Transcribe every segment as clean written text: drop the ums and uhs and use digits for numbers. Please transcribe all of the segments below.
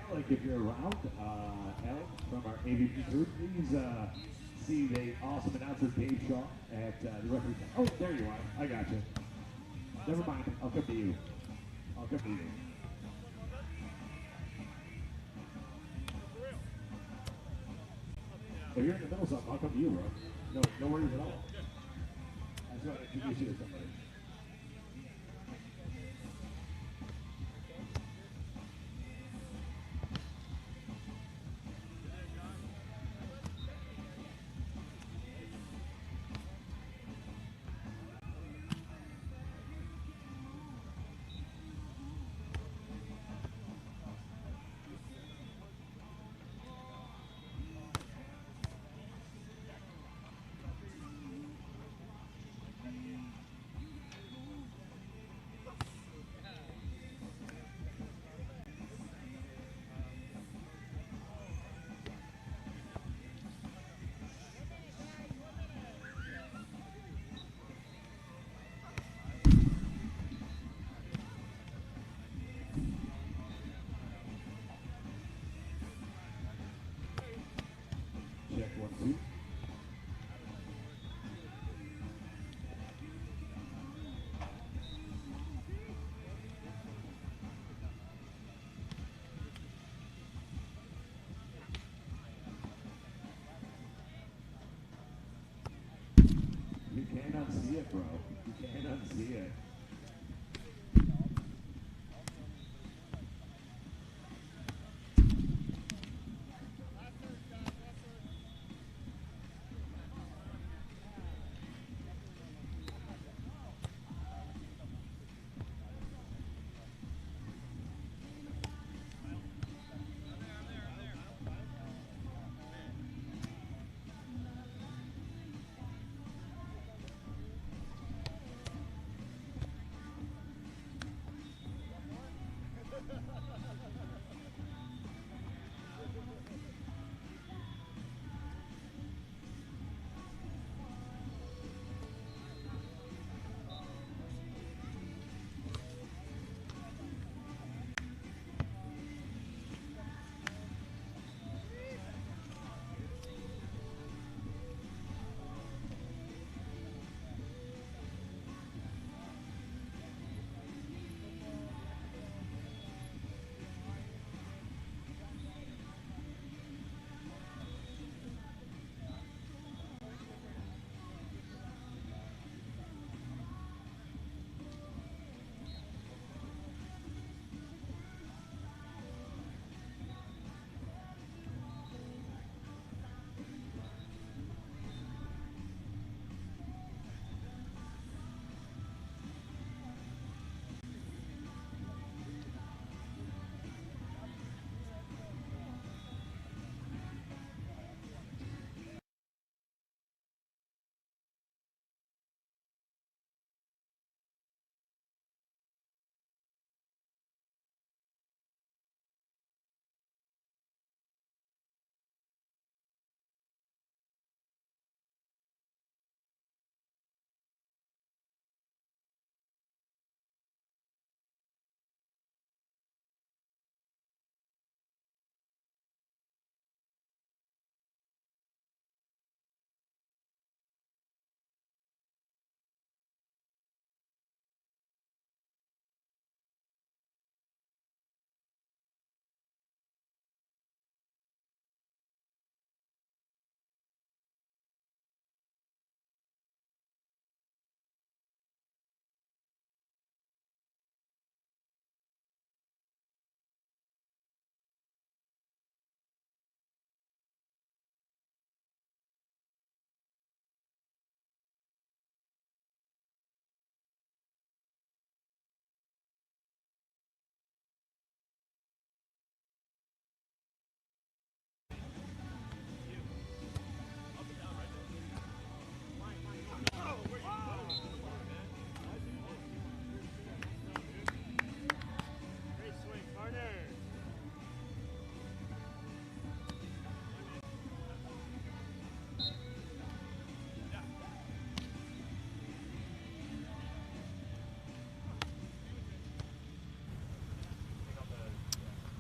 Alec, if you're around, Alec from our AVP group, please see the awesome announcer Dave Shaw at the referee. Oh, there you are. I got you. Never mind. I'll come to you. I'll come to you. If you're in the middle of something, I'll come to you, bro. No worries at all. I just want to introduce you to somebody. Check 1, 2. You can't unsee it, bro. You can't unsee it.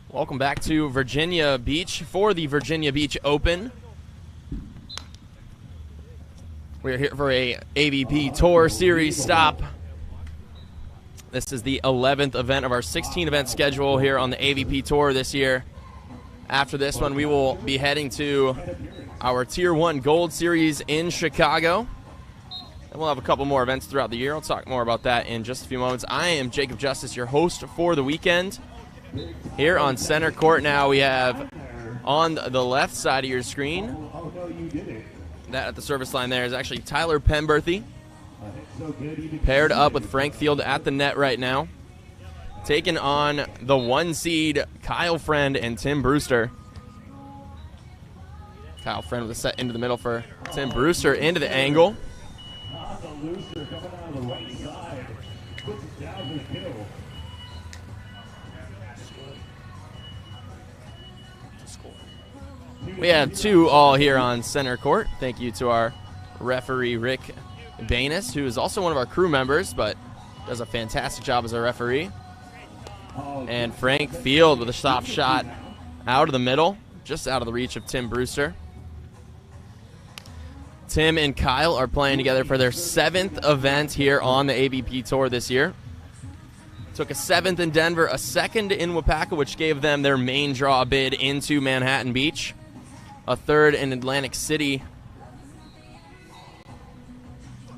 Welcome back to Virginia Beach for the Virginia Beach Open. We're here for a AVP Tour Series stop. This is the 11th event of our 16-event schedule here on the AVP Tour this year. After this one, we will be heading to our Tier 1 Gold Series in Chicago. And we'll have a couple more events throughout the year. I'll talk more about that in just a few moments. I am Jacob Justice, your host for the weekend. Here on center court now, we have on the left side of your screen, that at the service line there is actually Tyler Penberthy, paired up with Frank Field at the net right now, taking on the 1 seed Kyle Friend and Tim Brewster. Kyle Friend with a set into the middle for Tim Brewster into the angle. We have 2 all here on center court. Thank you to our referee, Rick Banis, who is also one of our crew members, but does a fantastic job as a referee. And Frank Field with a soft shot out of the middle, just out of the reach of Tim Brewster. Tim and Kyle are playing together for their 7th event here on the AVP Tour this year. Took a 7th in Denver, a 2nd in Wapaka, which gave them their main draw bid into Manhattan Beach. A 3rd in Atlantic City.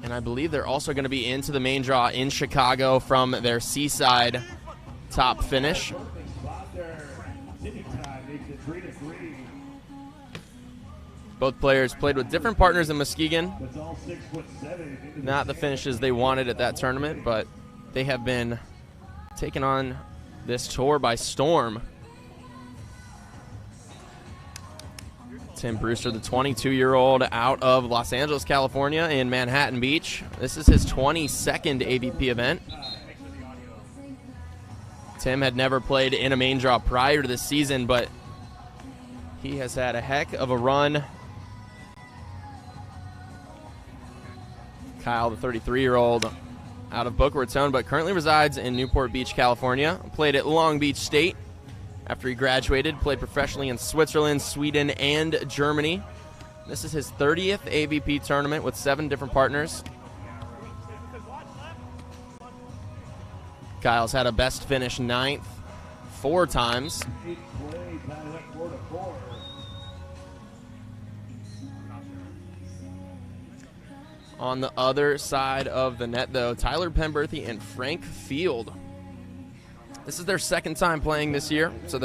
And I believe they're also going to be into the main draw in Chicago from their Seaside top finish. Both players played with different partners in Muskegon. Not the finishes they wanted at that tournament, but they have been taking on this tour by storm. Tim Brewster, the 22-year-old out of Los Angeles, California in Manhattan Beach. This is his 22nd AVP event. Tim had never played in a main draw prior to this season, but he has had a heck of a run. Kyle, the 33-year-old out of Boca Raton, but currently resides in Newport Beach, California. Played at Long Beach State. After he graduated, played professionally in Switzerland, Sweden, and Germany. This is his 30th AVP tournament with 7 different partners. Kyle's had a best finish 9th 4 times. On the other side of the net, though, Tyler Penberthy and Frank Field. This is their 2nd time playing this year, so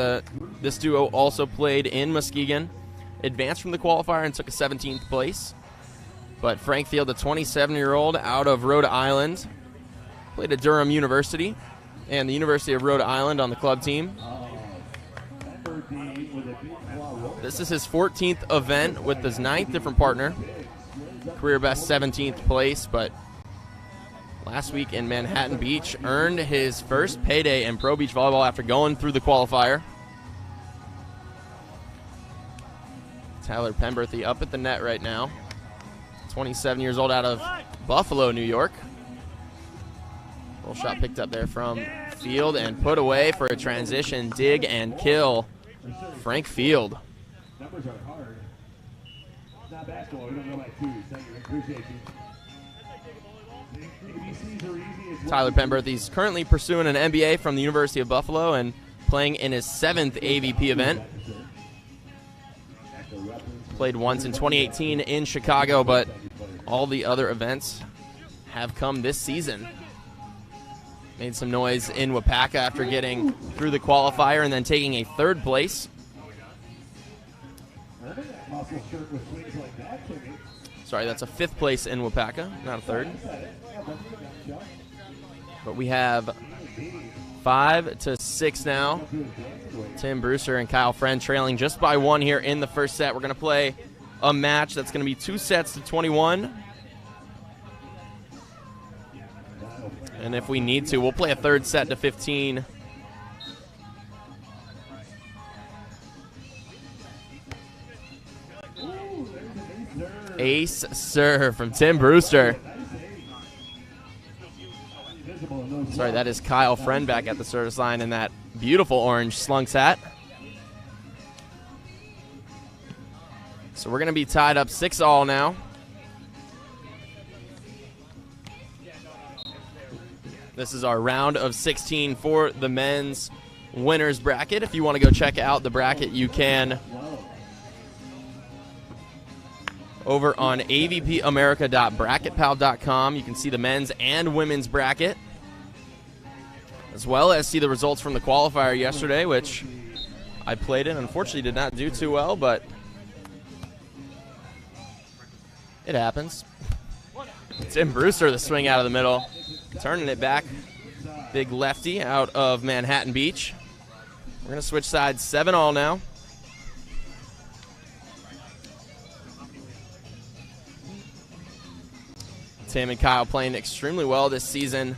this duo also played in Muskegon, advanced from the qualifier and took a 17th place. But Frank Field, the 27-year-old out of Rhode Island, played at Durham University and the University of Rhode Island on the club team. This is his 14th event with his 9th different partner. Career best 17th place, but last week in Manhattan Beach earned his first payday in pro beach volleyball after going through the qualifier. Tyler Penberthy up at the net right now. 27 years old out of Buffalo, New York. Little shot picked up there from Field and put away for a transition dig and kill. Frank Field. Numbers are hard. It's not basketball. We don't go by 2s. Thank you. Appreciate you. Tyler Penberthy's currently pursuing an MBA from the University of Buffalo and playing in his 7th AVP event. Played once in 2018 in Chicago, but all the other events have come this season. Made some noise in Wapaka after getting through the qualifier and then taking a 3rd place. Sorry, that's a 5th place in Wapaka, not a 3rd. But we have 5-6 now. Tim Brewster and Kyle Friend trailing just by 1 here in the first set. We're going to play a match that's going to be 2 sets to 21. And if we need to, we'll play a 3rd set to 15. Ace serve from Tim Brewster. Sorry, that is Kyle Friend back at the service line in that beautiful orange Slunks hat. So we're going to be tied up 6-all now. This is our round of 16 for the men's winners bracket. If you want to go check out the bracket, you can over on avpamerica.bracketpal.com. You can see the men's and women's bracket, as well as see the results from the qualifier yesterday, which I played in. Unfortunately, did not do too well, but it happens. Tim Brewster, the swing out of the middle, turning it back. Big lefty out of Manhattan Beach. We're going to switch sides, 7-all now. Tim and Kyle playing extremely well this season.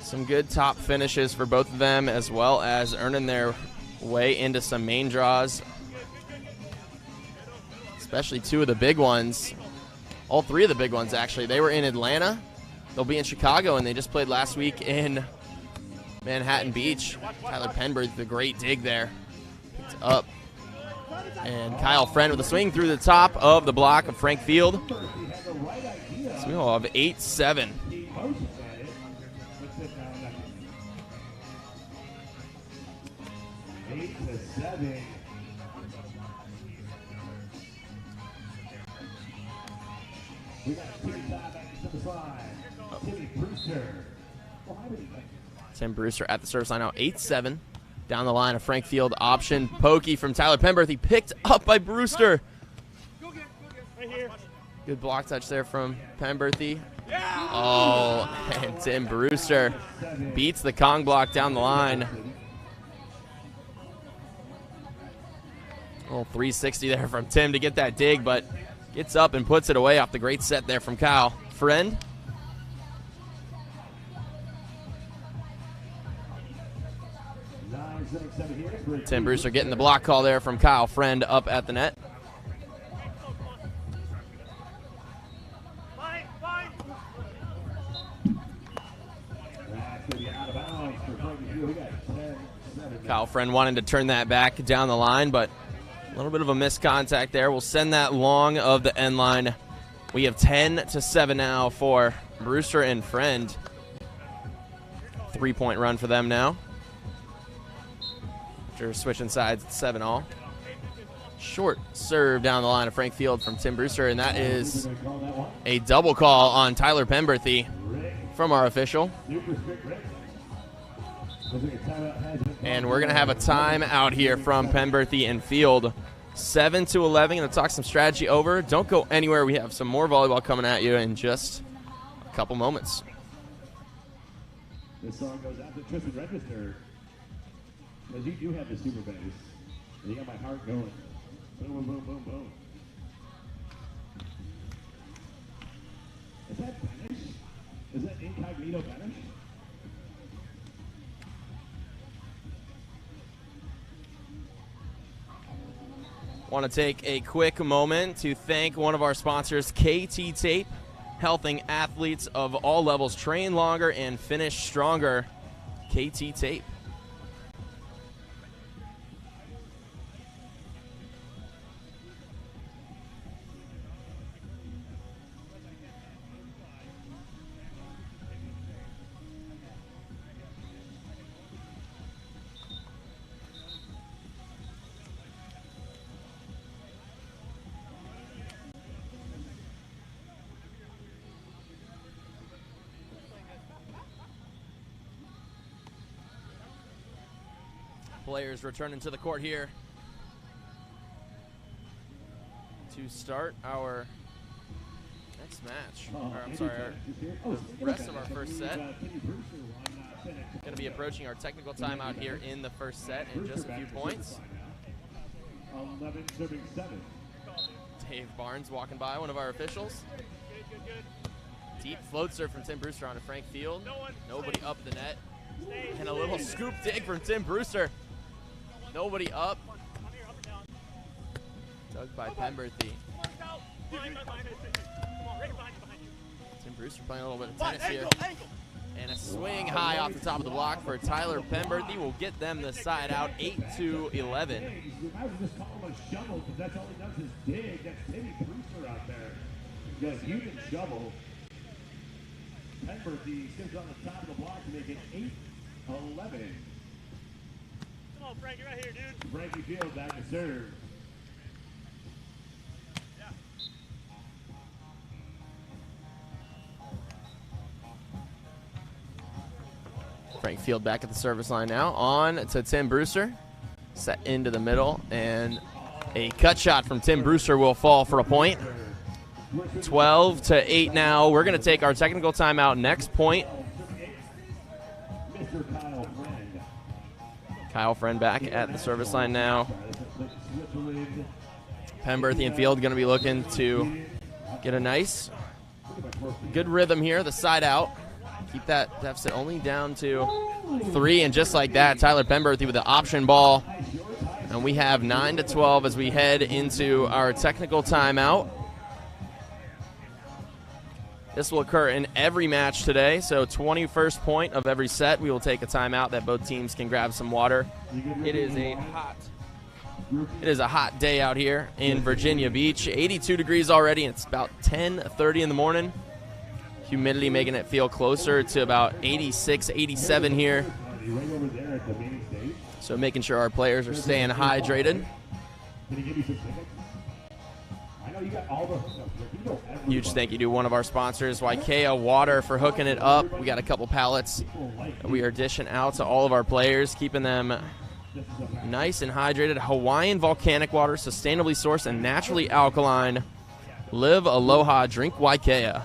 Some good top finishes for both of them, as well as earning their way into some main draws, especially two of the big ones. All three of the big ones, actually. They were in Atlanta. They'll be in Chicago, and they just played last week in Manhattan Beach. Tyler Penberthy, the great dig there. Picked up. And Kyle Friend with a swing through the top of the block of Frank Field. So we'll have 8-7. 8-7. We got Timmy back to the side. Timmy Brewster. Tim Brewster at the service line now, 8-7. Down the line, a Frank Field option. Pokey from Tyler Penberthy, picked up by Brewster. Good block touch there from Penberthy. Oh, and Tim Brewster beats the Kong block down the line. A little 360 there from Tim to get that dig, but gets up and puts it away off the great set there from Kyle Friend. Tim Brewster getting the block call there from Kyle Friend up at the net. Kyle Friend wanting to turn that back down the line, but a little bit of a missed contact there. We'll send that long of the end line. We have 10-7 now for Brewster and Friend. 3-point run for them now. After switching sides at 7-all. Short serve down the line of Frank Field from Tim Brewster, and that is a double call on Tyler Penberthy from our official. And we're going to have a timeout here from Penberthy and Field. 7-11. Going to talk some strategy over. Don't go anywhere. We have some more volleyball coming at you in just a couple moments. This song goes out to Tristan Register. Because you do have the super bass. And you got my heart going. Boom, boom, boom, boom, boom. Is that Spanish? Is that incognito Spanish? Want to take a quick moment to thank one of our sponsors, KT Tape, helping athletes of all levels train longer and finish stronger. KT Tape. Players returning to the court here to start our next match. I'm sorry, the rest of our first set. Going to be approaching our technical timeout here in the first set in just a few points. Dave Barnes walking by, one of our officials. Deep float serve from Tim Brewster onto Frank Field. Nobody up the net. And a little scoop dig from Tim Brewster. Nobody up. Dug by Penberthy. Tim Brewster playing a little bit of tennis here. And a swing high off the top of the block for Tyler Penberthy will get them the side out, 8-11. You might just call him a shovel because that's all he does is dig. That's Timmy Brewster out there. He's got a huge shovel. Penberthy sits on the top of the block to make it 8-11. Come on, Frankie, right here, dude. Frankie Field back to serve. Frank Field back at the service line now. On to Tim Brewster. Set into the middle, and a cut shot from Tim Brewster will fall for a point. 12-8 now. We're going to take our technical timeout. Next point. Kyle Friend back at the service line now. Penberthy and Field going to be looking to get a nice, good rhythm here. The side out. Keep that deficit only down to 3, and just like that, Tyler Penberthy with the option ball. And we have 9-12 as we head into our technical timeout. This will occur in every match today, so 21st point of every set, we will take a timeout that both teams can grab some water. It is a hot day out here in Virginia Beach. 82 degrees already, and it's about 10:30 in the morning. Humidity making it feel closer to about 86, 87 here. So making sure our players are staying hydrated. Huge thank you to one of our sponsors, Waikea Water, for hooking it up. We got a couple pallets that we are dishing out to all of our players, keeping them nice and hydrated. Hawaiian volcanic water, sustainably sourced and naturally alkaline. Live Aloha, drink Waikea.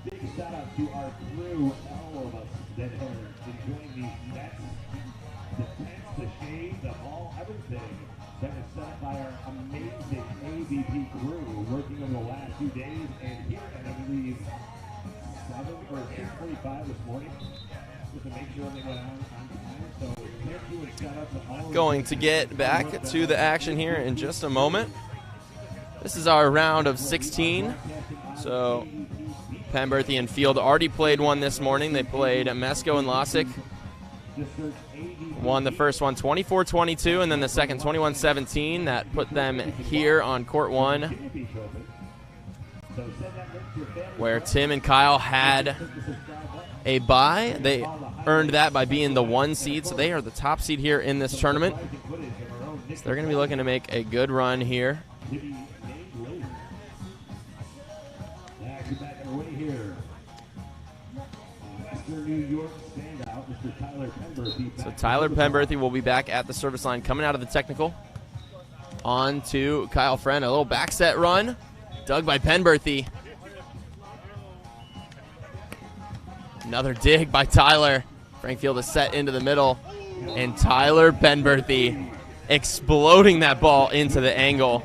Big shout out to our crew, all of us that are enjoying these nets, the tents, the shade, the ball, everything that was set up by our amazing AVP crew working over the last few days. And here at, I believe, 7 or 6:45 this morning, just to make sure they went on time. So thank you and shout out to all. Going to get back to the action here in just a moment. This is our round of 16. So Penberthy and Field already played one this morning. They played Mesco and Losick. Won the first one 24-22, and then the second 21-17. That put them here on court 1, where Tim and Kyle had a bye. They earned that by being the 1 seed, so they are the top seed here in this tournament. So they're going to be looking to make a good run here. So Tyler Penberthy will be back at the service line coming out of the technical. On to Kyle Friend. A little back set run. Dug by Penberthy. Another dig by Tyler. Frank Field is set into the middle. And Tyler Penberthy exploding that ball into the angle.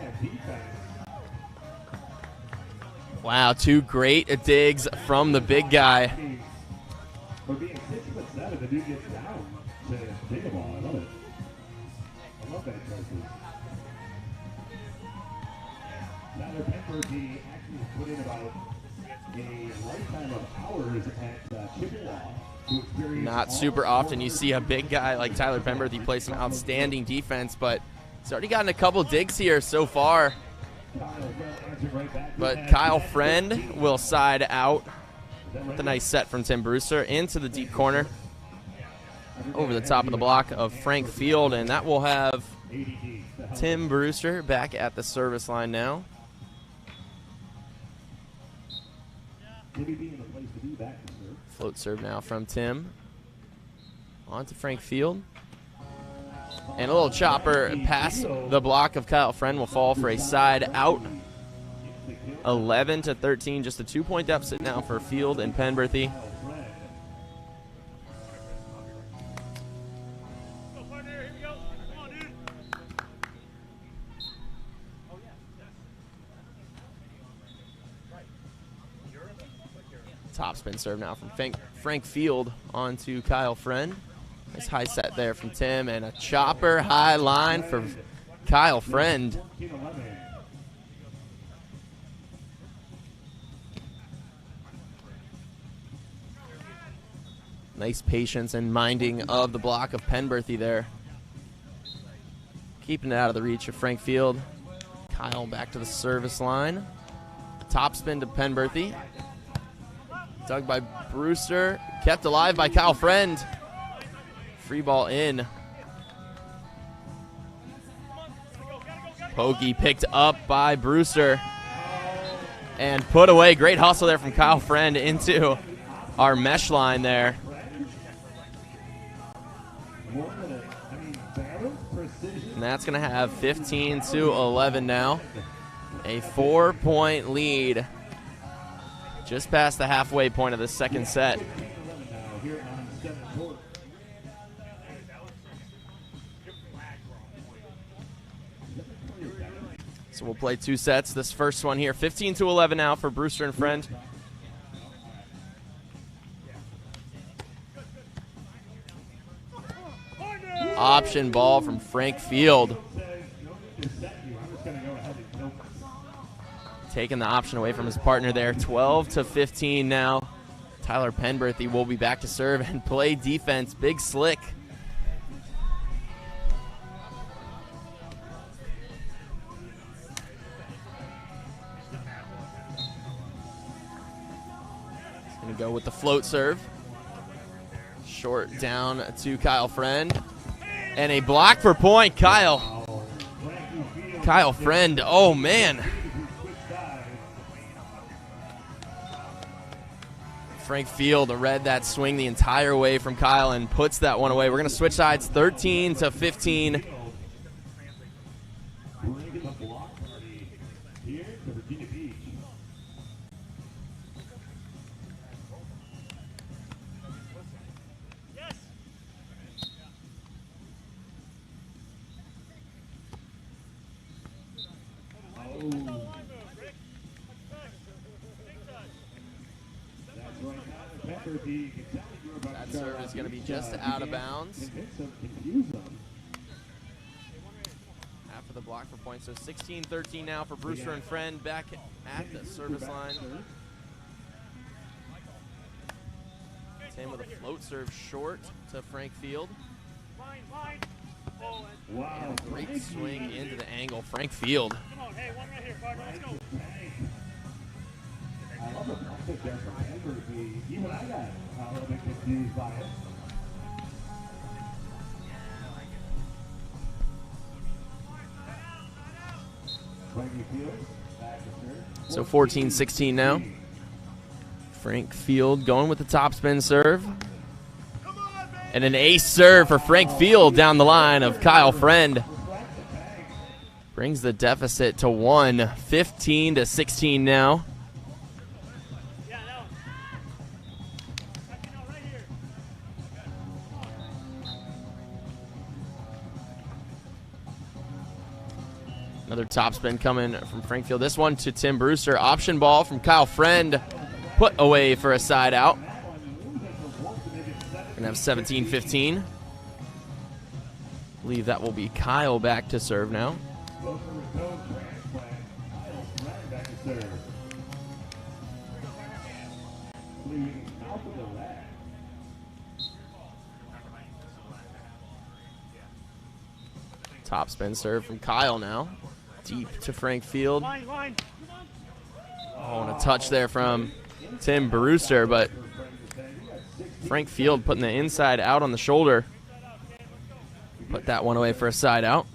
Wow, 2 great digs from the big guy. For being 6'7", the dude gets down to dig a ball. I love it. I love that choices. Tyler Penberthy actually put in about a lifetime of hours at Chippewa to experience. Not super often you see a big guy like Tyler Penberthy play some outstanding defense, but he's already gotten a couple digs here so far. But Kyle Friend will side out. With a nice set from Tim Brewster into the deep corner. Over the top of the block of Frank Field, and that will have Tim Brewster back at the service line now. Float serve now from Tim. On to Frank Field. And a little chopper past the block of Kyle Friend will fall for a side out. 11-13, just a 2-point deficit now for Field and Penberthy. Top spin serve now from Frank Field onto Kyle Friend. Nice high set there from Tim, and a chopper high line for Kyle Friend. Nice patience and minding of the block of Penberthy there. Keeping it out of the reach of Frank Field. Kyle back to the service line. Top spin to Penberthy. Dug by Brewster. Kept alive by Kyle Friend. Free ball in. Pokey picked up by Brewster. And put away. Great hustle there from Kyle Friend into our mesh line there. And that's going to have 15-11 now. A 4-point lead. Just past the halfway point of the second set. So we'll play 2 sets. This first one here, 15-11 now for Brewster and Friend. Option ball from Frank Field. Taking the option away from his partner there. 12-15 now. Tyler Penberthy will be back to serve and play defense. Big Slick. He's going to go with the float serve. Short down to Kyle Friend. And a block for point, Kyle Friend, oh man. Frank Field read that swing the entire way from Kyle and puts that one away. We're going to switch sides, 13-15. That serve is going to be just out of bounds. After the block for points, so 16-13 now for Brewster and Friend back at the service line. Same with a float serve short to Frank Field. Wow. Great swing into the angle. Frank Field. Come on, hey, one right here, partner. Let's go. I love the concept there from Penberthy. Even I got a little bit confused by it. So 14-16 now. Frank Field going with the topspin serve. And an ace serve for Frank Field down the line of Kyle Friend. Brings the deficit to 1, 15-16 now. Another topspin coming from Frank Field. This one to Tim Brewster. Option ball from Kyle Friend. Put away for a side out. Gonna have 17-15. I believe that will be Kyle back to serve now. Topspin serve from Kyle now. Deep to Frank Field. Oh, and a touch there from Tim Brewster, but Frank Field putting the inside out on the shoulder. Put that one away for a side out.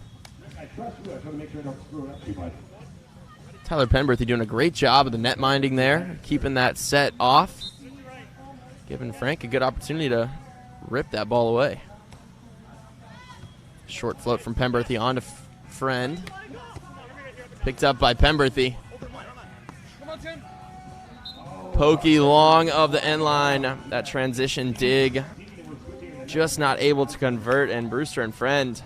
Tyler Penberthy doing a great job of the net minding there, keeping that set off, giving Frank a good opportunity to rip that ball away. Short float from Penberthy on to Friend. Picked up by Penberthy. Pokey long of the end line. That transition dig. Just not able to convert, and Brewster and Friend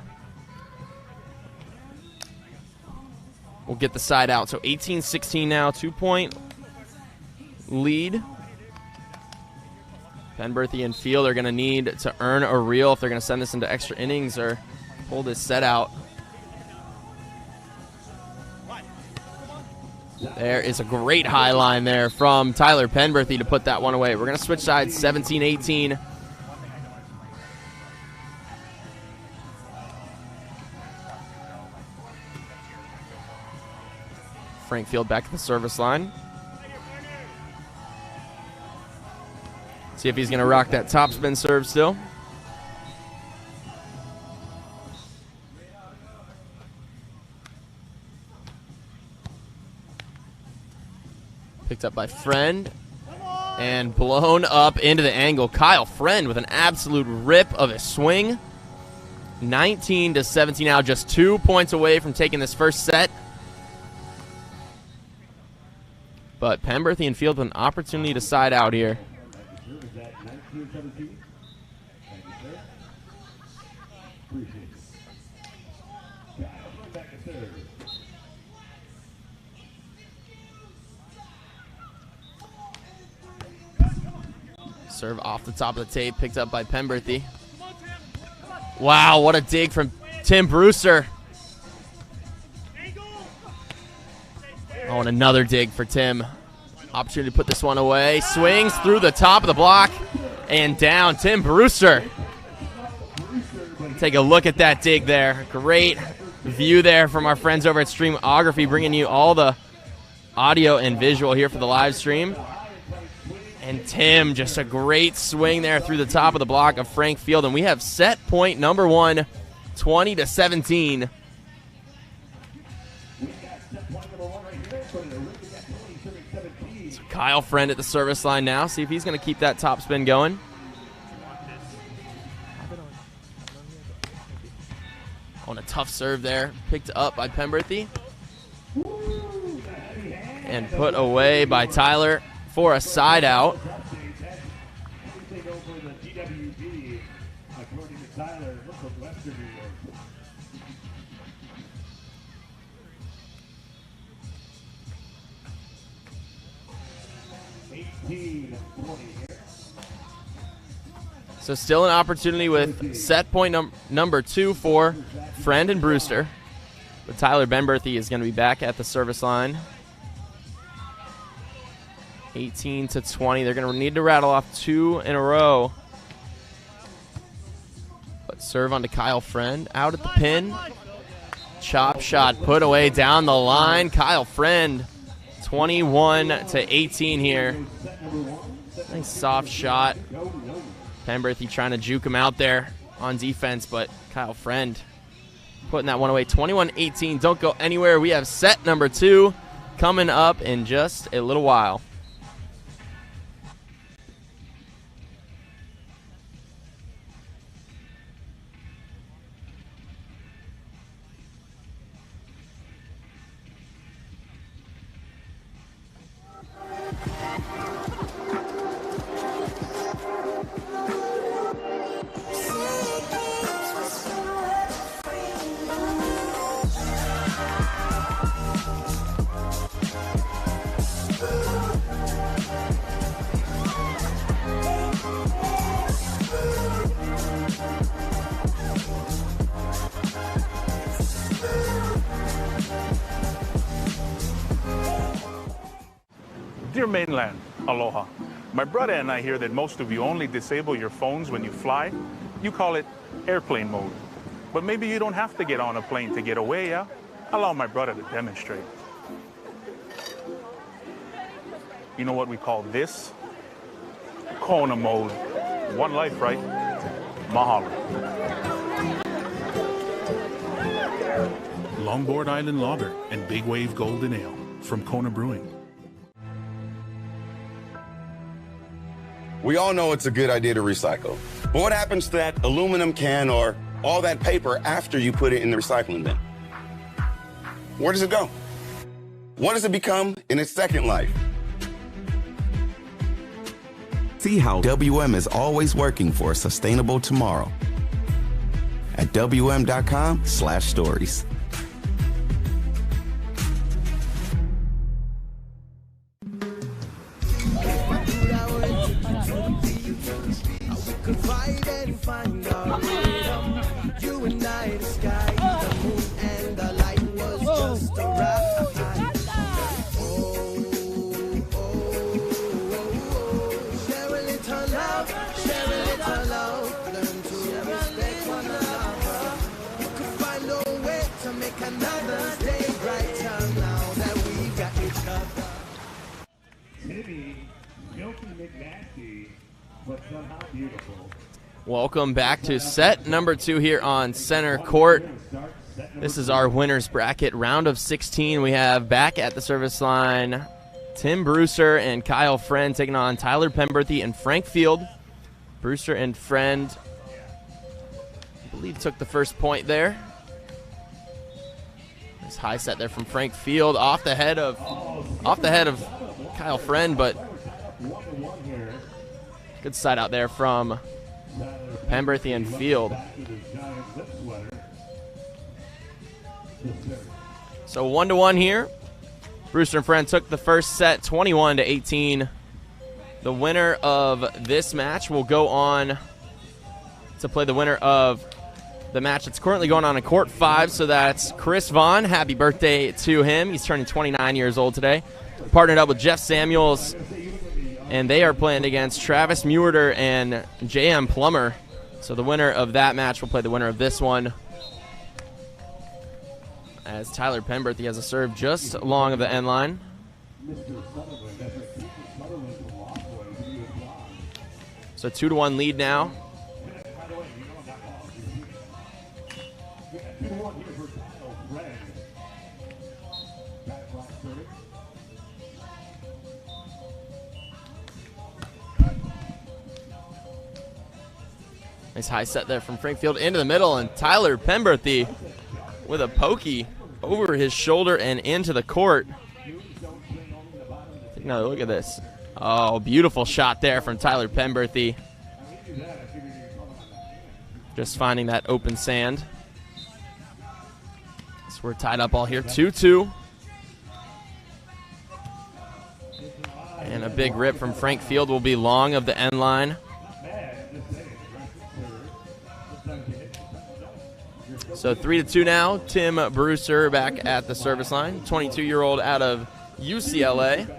will get the side out. So 18-16 now, 2-point lead. Penberthy and Field are going to need to earn a reel if they're going to send this into extra innings or pull this set out. There is a great high line there from Tyler Penberthy to put that one away. We're going to switch sides, 17-18. Frank Field back at the service line. See if he's going to rock that topspin serve still. Picked up by Friend and blown up into the angle. Kyle Friend with an absolute rip of a swing. 19-17 now, just 2 points away from taking this first set. But Penberthy and Field with an opportunity to side out here. Serve off the top of the tape, picked up by Penberthy. Wow, what a dig from Tim Brewster. Oh, and another dig for Tim. Opportunity to put this one away. Swings through the top of the block and down. Tim Brewster. Take a look at that dig there. Great view there from our friends over at Streamography, bringing you all the audio and visual here for the live stream. And Tim, just a great swing there through the top of the block of Frank Field. And we have set point number 1, 20-17. So Kyle Friend at the service line now. See if he's going to keep that top spin going. On a tough serve there. Picked up by Penberthy. And put away by Tyler for a side out. So still an opportunity with set point number 2 for Friend and Brewster. But Tyler Penberthy is going to be back at the service line. 18-20. They're going to need to rattle off 2 in a row. But serve onto Kyle Friend. Out at the pin. Chop shot put away down the line. Kyle Friend, 21-18 here. Nice soft shot. Penberthy trying to juke him out there on defense, but Kyle Friend putting that one away. 21-18. Don't go anywhere. We have set number 2 coming up in just a little while. Dear mainland, aloha. My brother and I hear that most of you only disable your phones when you fly. You call it airplane mode. But maybe you don't have to get on a plane to get away, yeah? Allow my brother to demonstrate. You know what we call this? Kona mode. One life, right? Mahalo. Longboard Island Lager and Big Wave Golden Ale from Kona Brewing. We all know it's a good idea to recycle. But what happens to that aluminum can or all that paper after you put it in the recycling bin? Where does it go? What does it become in its second life? See how WM is always working for a sustainable tomorrow at WM.com/stories. Another day brighter now that we've got Welcome back to set number 2 here on center court. This is our winners bracket, round of 16. We have back at the service line Tim Brewster and Kyle Friend taking on Tyler Penberthy and Frank Field. Brewster and Friend, I believe, took the first point there. Nice high set there from Frank Field, off the head of Kyle Friend, but good side out there from Penberthy and Field. So 1-1 here. Brewster and Friend took the first set 21-18. The winner of this match will go on to play the winner of the match that's currently going on in court 5. So that's Chris Vaughn. Happy birthday to him. He's turning 29 years old today. Partnered up with Jeff Samuels, and they are playing against Travis Mewrder and J.M. Plummer. So the winner of that match will play the winner of this one, as Tyler Penberthy has a serve just long of the end line. So 2-1 lead now. Nice high set there from Frank Field into the middle, and Tyler Penberthy with a pokey over his shoulder and into the court. Take another look at this. Oh, beautiful shot there from Tyler Penberthy. Just finding that open sand. So we're tied up all here, 2-2. And a big rip from Frank Field will be long of the end line. So 3-2 now. Tim Brewster back at the service line. 22-year-old out of UCLA.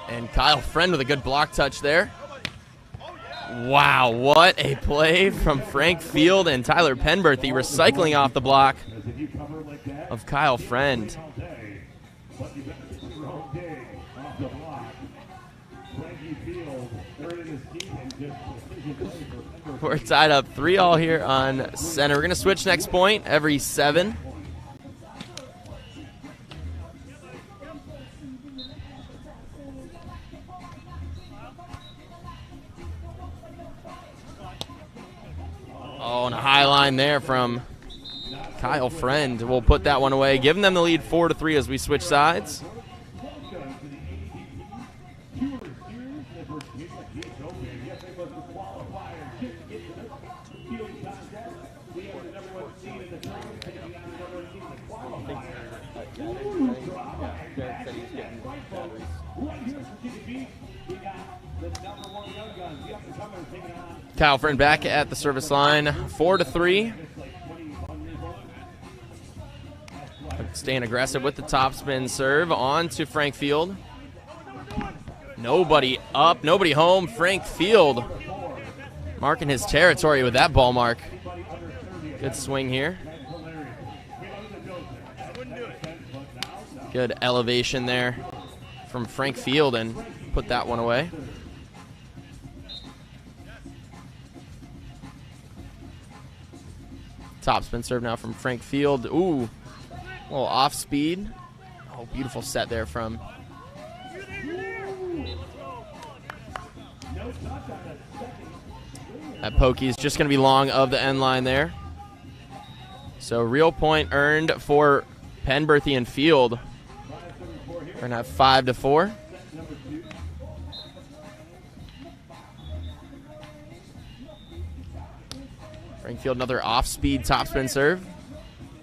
And Kyle Friend with a good block touch there. Wow, what a play from Frank Field and Tyler Penberthy, recycling off the block of Kyle Friend. We're tied up 3-all here on center. We're going to switch next point every 7. Oh, and a high line there from Kyle Friend. We'll put that one away, giving them the lead 4-3 as we switch sides. Kyle Friend back at the service line, 4-3. Staying aggressive with the topspin serve. On to Frank Field. Nobody up, nobody home. Frank Field marking his territory with that ball mark. Good swing here. Good elevation there from Frank Field, and put that one away. Topspin serve now from Frank Field. Ooh, a little off speed. Oh, beautiful set there from that pokey is just going to be long of the end line there. So real point earned for Penberthy and Field. We're going to have 5-4. Frank Field, another off-speed topspin serve.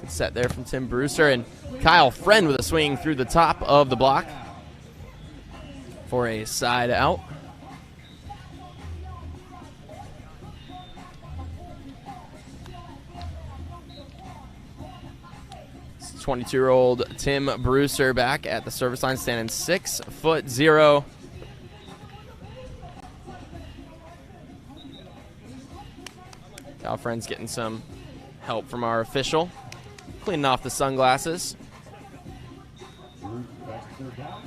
Good set there from Tim Brewster, and Kyle Friend with a swing through the top of the block for a side out. It's 22-year-old Tim Brewster back at the service line, standing 6'0". Kyle Friend's getting some help from our official, cleaning off the sunglasses. Third down.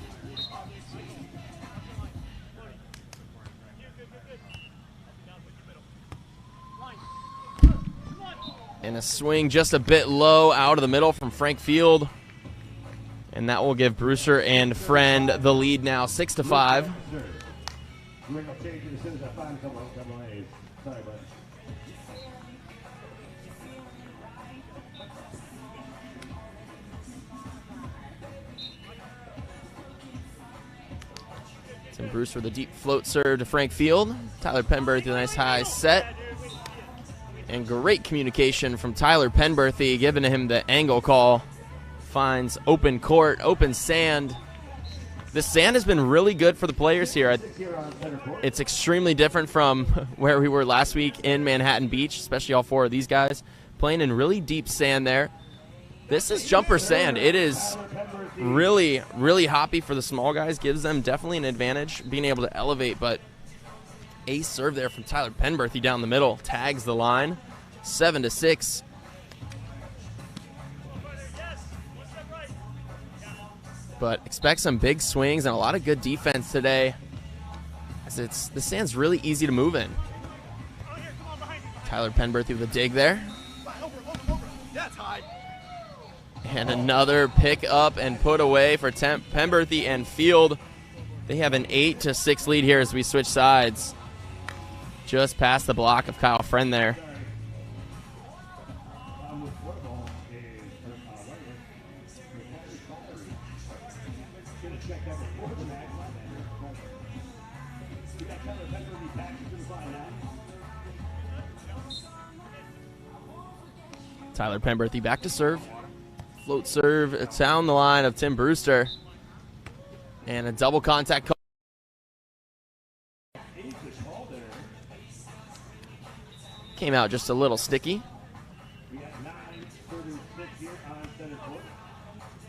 And a swing just a bit low out of the middle from Frank Field. And that will give Brewster and Friend the lead now, 6-5. We're going to change it as soon as I find a couple A's. Sorry, bud. Tim Brewster with a deep float serve to Frank Field. Tyler Penberthy with a nice high set. And great communication from Tyler Penberthy, giving him the angle call. Finds open court, open sand. The sand has been really good for the players here. It's extremely different from where we were last week in Manhattan Beach, especially all four of these guys playing in really deep sand there. This is jumper sand. It is really, really hoppy for the small guys. Gives them definitely an advantage being able to elevate, but ace serve there from Tyler Penberthy down the middle. Tags the line. 7-6. But expect some big swings and a lot of good defense today, as the sand's really easy to move in. Tyler Penberthy with a dig there. And another pick up and put away for Penberthy and Field. They have an 8-6 lead here as we switch sides. Just past the block of Kyle Friend there. Tyler Penberthy back to serve. Float serve down the line of Tim Brewster. And a double contact call. Came out just a little sticky.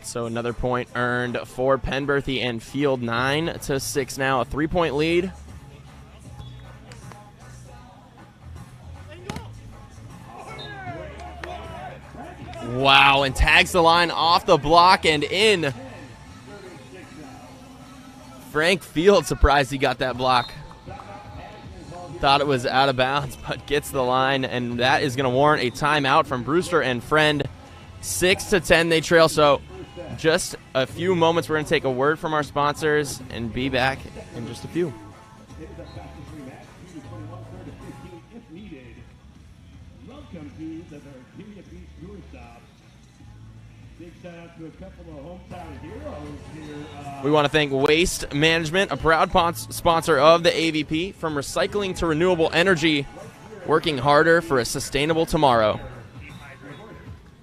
So another point earned for Penberthy and Field. 9-6 now, a 3-point lead. Wow, and tags the line off the block and in. Frank Field surprised he got that block. Thought it was out of bounds, but gets the line, and that is going to warrant a timeout from Brewster and Friend. 6-10 they trail, so just a few moments. We're going to take a word from our sponsors and be back in just a few. Welcome to the Virginia Beach Tour Stop. Big shout out to a couple of hometown heroes here. We want to thank Waste Management, a proud sponsor of the AVP. From recycling to renewable energy, working harder for a sustainable tomorrow.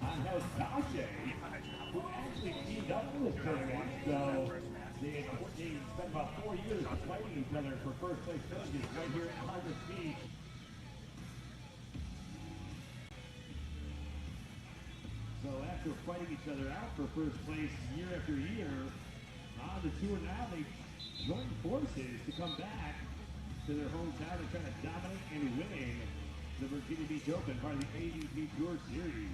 I'm host Tajay, who actually teamed up for this tournament. So they spent about 4 years fighting each other for first place finishes right here at Harvest Beach. So after fighting each other out for first place year after year, on the tour now, they joined forces to come back to their hometown and try to dominate and win the Virginia Beach Open, part of the AVP Tour Series.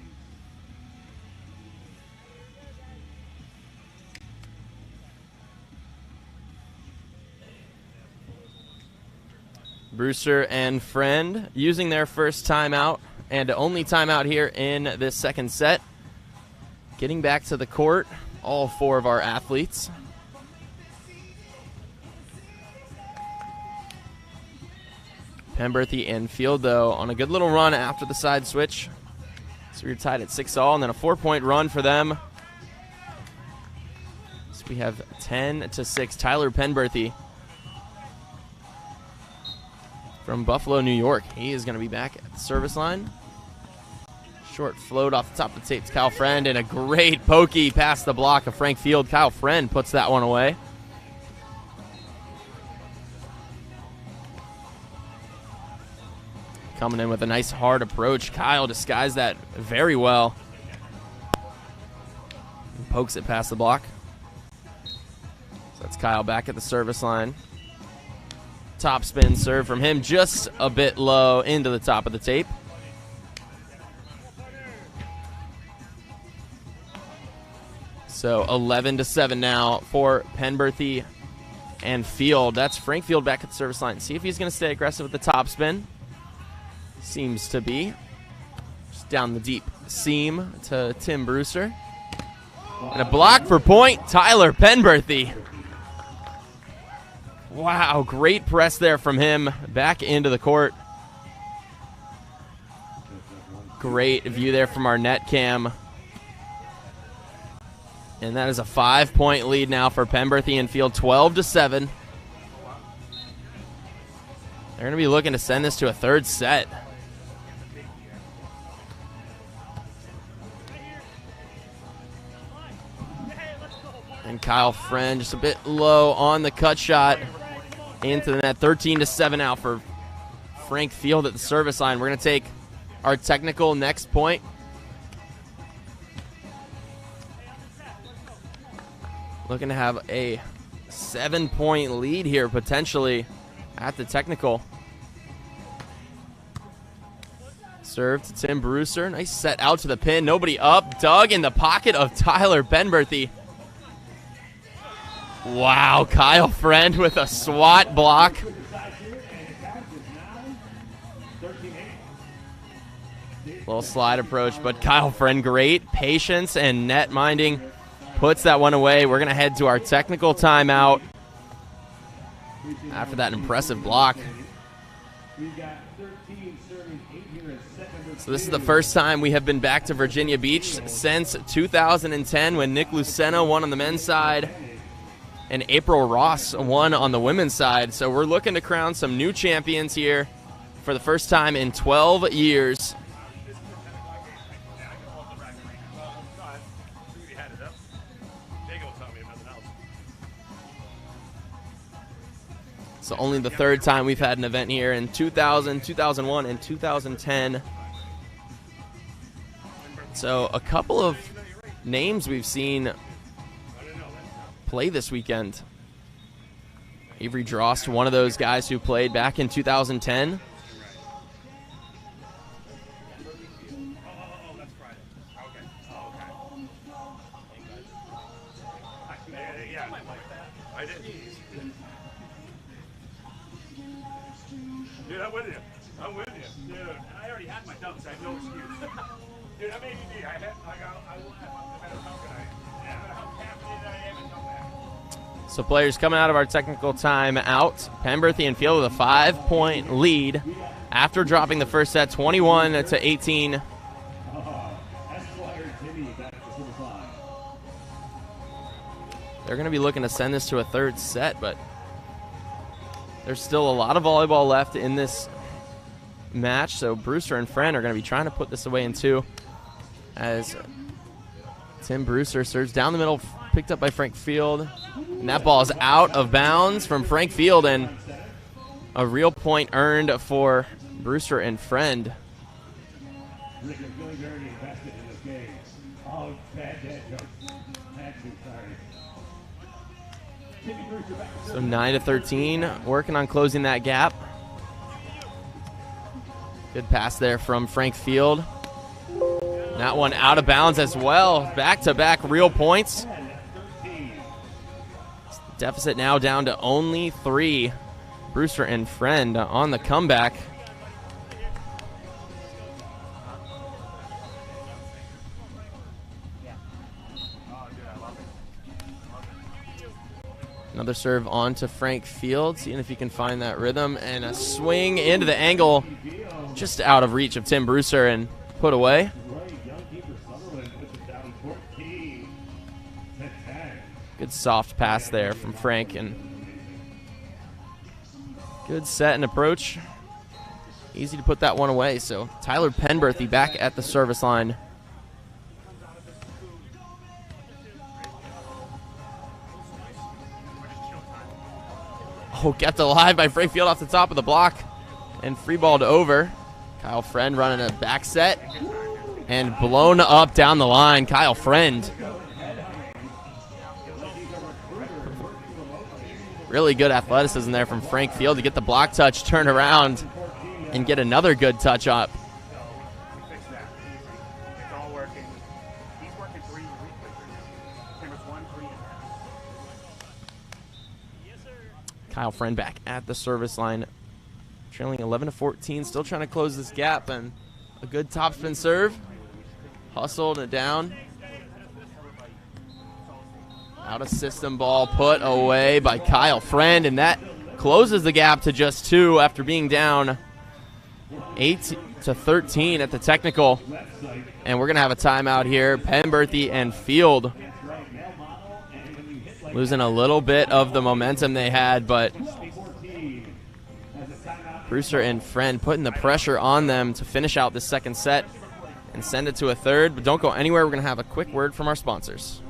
Brewster and Friend using their first timeout and only timeout here in this second set. Getting back to the court, all four of our athletes. Penberthy and Field, though, on a good little run after the side switch. So we're tied at 6-all, and then a 4-point run for them. So we have 10-6. Tyler Penberthy from Buffalo, New York. He is going to be back at the service line. Short float off the top of the tape to Kyle Friend, and a great pokey past the block of Frank Field. Kyle Friend puts that one away. Coming in with a nice hard approach. Kyle disguised that very well. And pokes it past the block. So that's Kyle back at the service line. Top spin serve from him, just a bit low into the top of the tape. So 11-7 now for Penberthy and Field. That's Frank Field back at the service line. See if he's going to stay aggressive with the topspin. Seems to be. Just down the deep seam to Tim Brewster. And a block for point, Tyler Penberthy. Wow, great press there from him back into the court. Great view there from our net cam. And that is a 5-point lead now for Penberthy and Field, 12-7. They're going to be looking to send this to a third set. And Kyle Friend just a bit low on the cut shot into the net. 13-7 now for Frank Field at the service line. We're going to take our technical next point. Looking to have a 7-point lead here potentially at the technical. Serve to Tim Brewster. Nice set out to the pin. Nobody up. Dug in the pocket of Tyler Penberthy. Wow, Kyle Friend with a SWAT block. Little slide approach, but Kyle Friend, great patience and net minding. Puts that one away. We're going to head to our technical timeout after that impressive block. So this is the first time we have been back to Virginia Beach since 2010 when Nick Lucena won on the men's side and April Ross won on the women's side. So we're looking to crown some new champions here for the first time in 12 years. So only the third time we've had an event here in 2000, 2001, and 2010. So a couple of names we've seen play this weekend. Avery Drost, one of those guys who played back in 2010. Dude, I'm with you. I'm with you. Dude, I already had my dumps. I have no excuse. Dude, I'm AVP. I will have no matter how good I am. No matter how caffeinated I am, it don't matter. So players coming out of our technical time out. Penberthy and Field with a 5-point lead after dropping the first set 21-18. They're going to be looking to send this to a third set, but there's still a lot of volleyball left in this match, so Brewster and Friend are going to be trying to put this away in two as Tim Brewster serves down the middle, picked up by Frank Field. And that ball is out of bounds from Frank Field, and a real point earned for Brewster and Friend. Rick, you're feeling very invested in this game. Oh, bad joke. Bad joke, sorry. So 9-13, working on closing that gap. Good pass there from Frank Field. That one out of bounds as well. Back-to-back real points. Deficit now down to only 3. Brewster and Friend on the comeback. Another serve on to Frank Field, seeing if he can find that rhythm, and a swing into the angle, just out of reach of Tim Brewster and put away. Good soft pass there from Frank, and good set and approach. Easy to put that one away. So Tyler Penberthy back at the service line. Oh, kept alive by Frank Field off the top of the block, and free balled over. Kyle Friend running a back set and blown up down the line. Kyle Friend. Really good athleticism there from Frank Field to get the block touch, turn around, and get another good touch up. It's all working. He's working 3 weeks. Kyle Friend back at the service line, trailing 11-14, still trying to close this gap, and a good topspin serve. Hustled it down. Out of system ball put away by Kyle Friend, and that closes the gap to just 2 after being down 8-13 at the technical. And we're going to have a timeout here. Penberthy and Field losing a little bit of the momentum they had, but Brewster and Friend putting the pressure on them to finish out the second set and send it to a third. But don't go anywhere. We're going to have a quick word from our sponsors.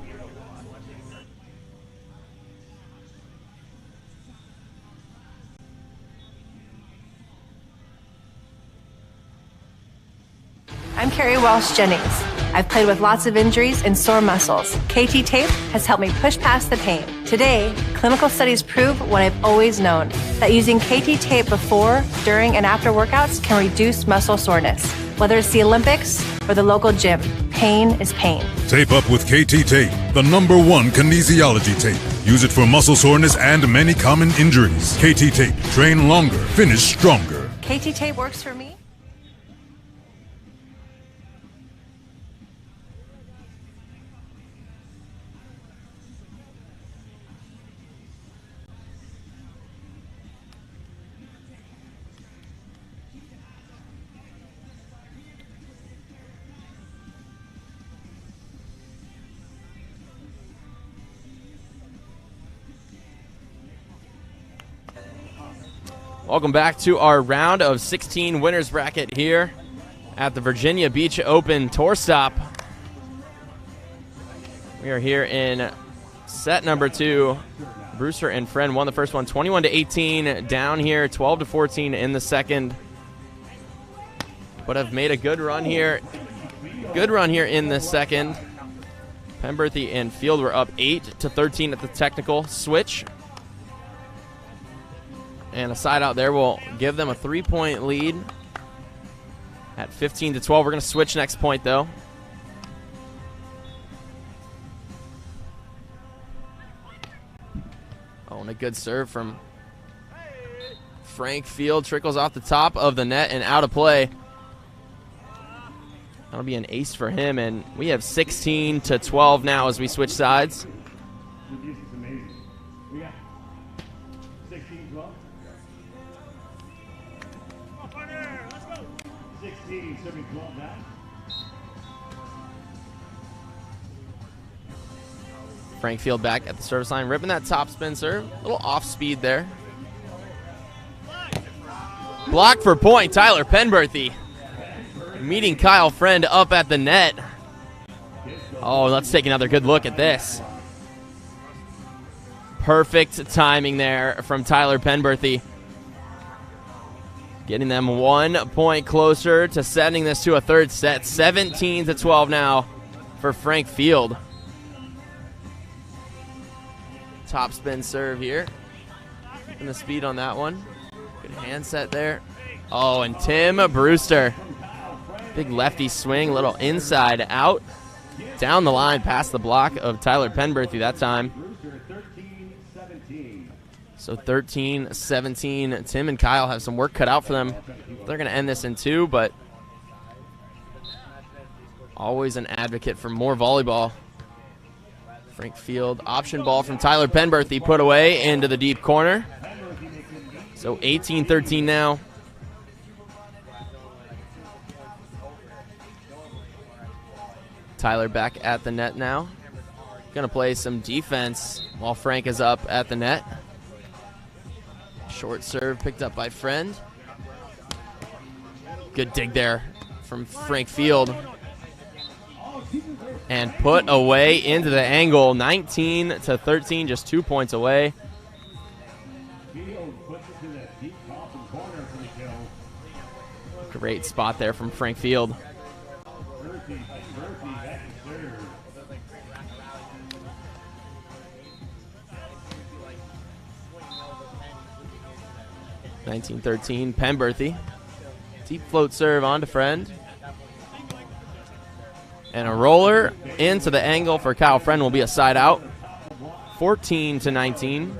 I'm Carrie Walsh Jennings. I've played with lots of injuries and sore muscles. KT Tape has helped me push past the pain. Today, clinical studies prove what I've always known, that using KT Tape before, during, and after workouts can reduce muscle soreness. Whether it's the Olympics or the local gym, pain is pain. Tape up with KT Tape, the #1 kinesiology tape. Use it for muscle soreness and many common injuries. KT Tape, train longer, finish stronger. KT Tape works for me. Welcome back to our round of 16 winners bracket here at the Virginia Beach Open Tour Stop. We are here in set number 2. Brewster and Friend won the first one 21-18, down here 12-14 in the second, but have made a good run here. Good run here in the second. Penberthy and Field were up 8-13 at the technical switch. And a side out there will give them a 3-point lead at 15-12. We're going to switch next point, though. Oh, and a good serve from Frank Field. Trickles off the top of the net and out of play. That'll be an ace for him. And we have 16-12 now as we switch sides. We got 16-12. 16, serving 12 now. Frank Field back at the service line, ripping that top spin serve. A little off speed there. Block for point, Tyler Penberthy. Meeting Kyle Friend up at the net. Oh, let's take another good look at this. Perfect timing there from Tyler Penberthy. Getting them 1 point closer to sending this to a third set. 17-12 now for Frank Field. Top spin serve here. Keeping the speed on that one. Good hand set there. Oh, and Tim Brewster. Big lefty swing, little inside out. Down the line past the block of Tyler Penberthy that time. So 13-17. Tim and Kyle have some work cut out for them. They're going to end this in 2, but always an advocate for more volleyball. Frank Field, option ball from Tyler Penberthy, put away into the deep corner. So 18-13 now. Tyler back at the net now. Going to play some defense while Frank is up at the net. Short serve picked up by Friend. Good dig there from Frank Field. And put away into the angle. 19-13, just 2 points away. Great spot there from Frank Field. Penberthy. Deep float serve onto Friend. And a roller into the angle for Kyle Friend will be a side out. 14-19.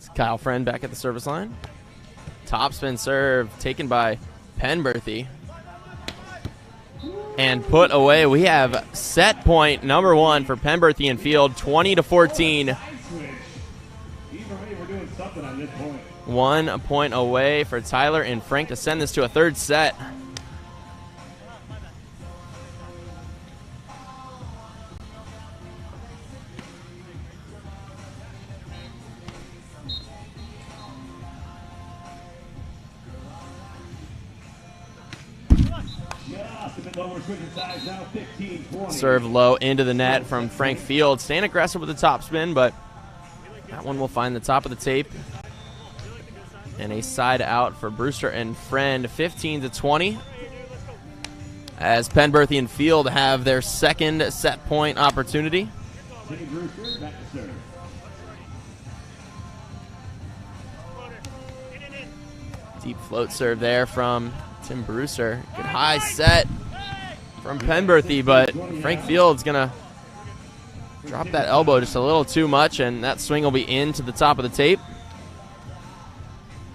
It's Kyle Friend back at the service line. Topspin serve taken by Penberthy. And put away. We have set point number 1 for Penberthy and field, 20-14. 1 point away for Tyler and Frank to send this to a third set. Serve low into the net from Frank Field. Staying aggressive with the topspin, but that one will find the top of the tape. And a side out for Brewster and Friend, 15-20. As Penberthy and Field have their second set point opportunity. Deep float serve there from Tim Brewster. Good high set from Penberthy, but Frank Field's going to drop that elbow just a little too much, and that swing will be into the top of the tape.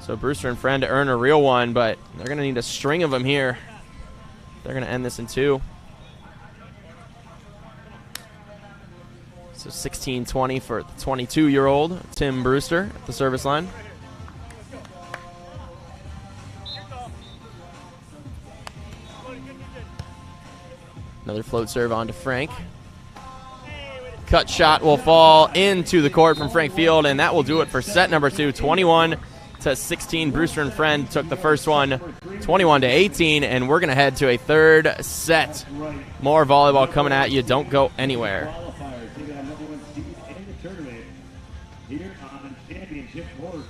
So Brewster and Friend to earn a real one, but they're going to need a string of them here. They're going to end this in 2. So 16-20 for the 22-year-old Tim Brewster at the service line. Another float serve onto Frank. Cut shot will fall into the court from Frank Field, and that will do it for set number 2, 21-16. Brewster and Friend took the first one, 21-18, and we're going to head to a third set. More volleyball coming at you. Don't go anywhere. Here on championship court.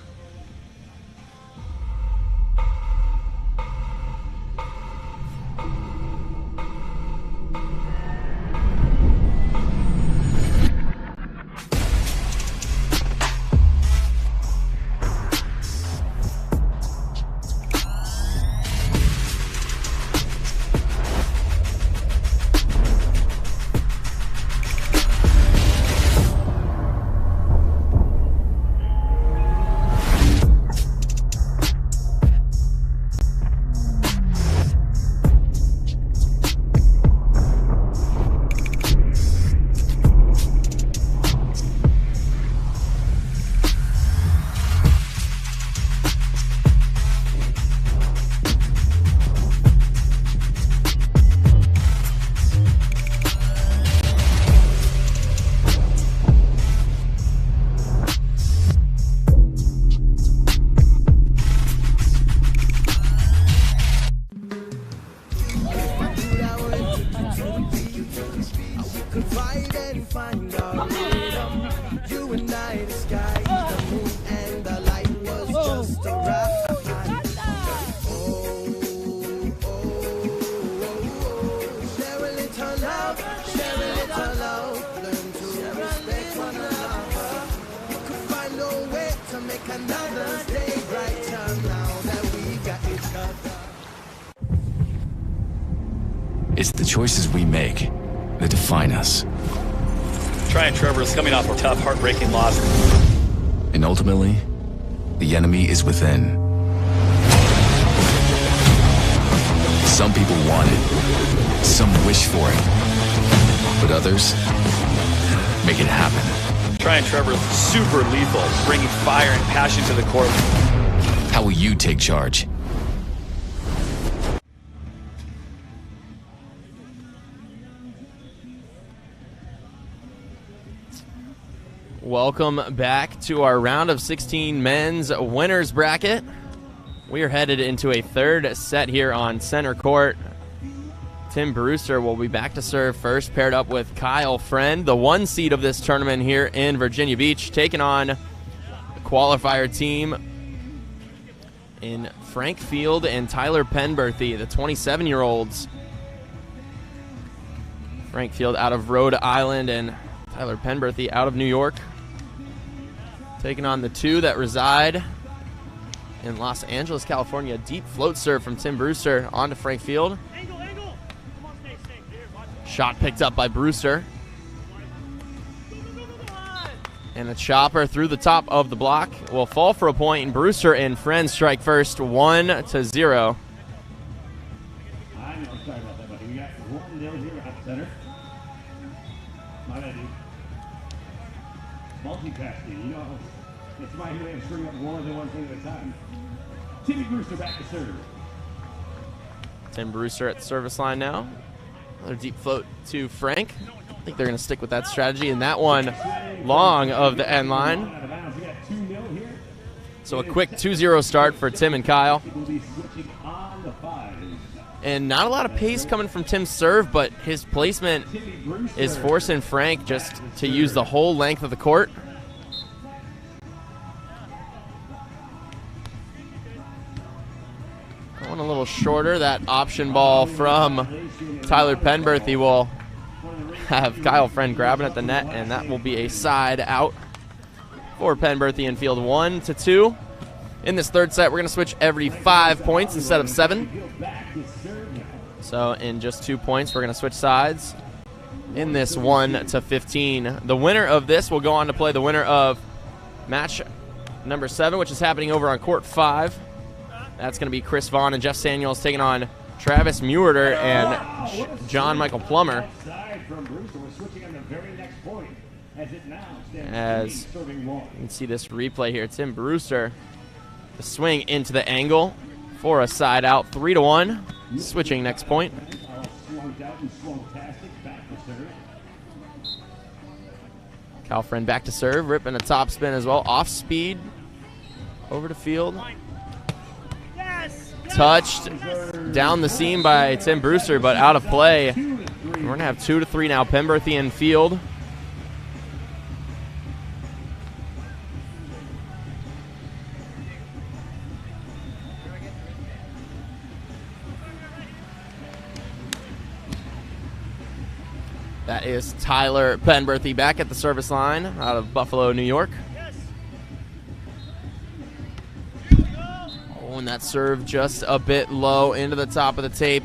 It's the choices we make that define us. Tryon Trevor is coming off a tough, heartbreaking loss. And ultimately, the enemy is within. Some people want it, some wish for it, but others make it happen. Tryon Trevor is super lethal, bringing fire and passion to the court. How will you take charge? Welcome back to our round of 16 men's winners bracket. We are headed into a third set here on center court. Tim Brewster will be back to serve first, paired up with Kyle Friend, the 1 seed of this tournament here in Virginia Beach, taking on the qualifier team in Frank Field and Tyler Penberthy, the 27-year-olds. Frank Field out of Rhode Island and Tyler Penberthy out of New York, taking on the 2 that reside in Los Angeles, California. Deep float serve from Tim Brewster onto Frank Field. Shot picked up by Brewster. And a chopper through the top of the block will fall for a point, and Brewster and friends strike first, 1-0. I know, sorry about that, buddy. We got 1-0 here at center. My bad, dude. Multitasking, you know, it's my way of screwing up more than one thing at a time. Timmy Brewster back to serve. Tim Brewster at the service line now. Another deep float to Frank. I think they're going to stick with that strategy, and that one long of the end line. So a quick 2-0 start for Tim and Kyle. And not a lot of pace coming from Tim's serve, but his placement is forcing Frank just to use the whole length of the court. Going a little shorter. That option ball from Tyler Penberthy will have Kyle Friend grabbing at the net, and that will be a side out for Penberthy in field 1-2. In this third set, we're going to switch every 5 points instead of 7. So in just 2 points, we're going to switch sides in this 1-15. The winner of this will go on to play the winner of match number 7, which is happening over on court 5. That's going to be Chris Vaughn and Jeff Samuels taking on Travis Mewherter and John Michael Plummer. As you can see this replay here, Tim Brewster, the swing into the angle for a side out, 3-1. Switching next point. Kyle Friend back to serve, ripping a top spin as well, off speed, over the field. Touched down the seam by Tim Brewster, but out of play. We're going to have 2-3 now. Penberthy in field. That is Tyler Penberthy back at the service line out of Buffalo, New York. And that serve just a bit low into the top of the tape.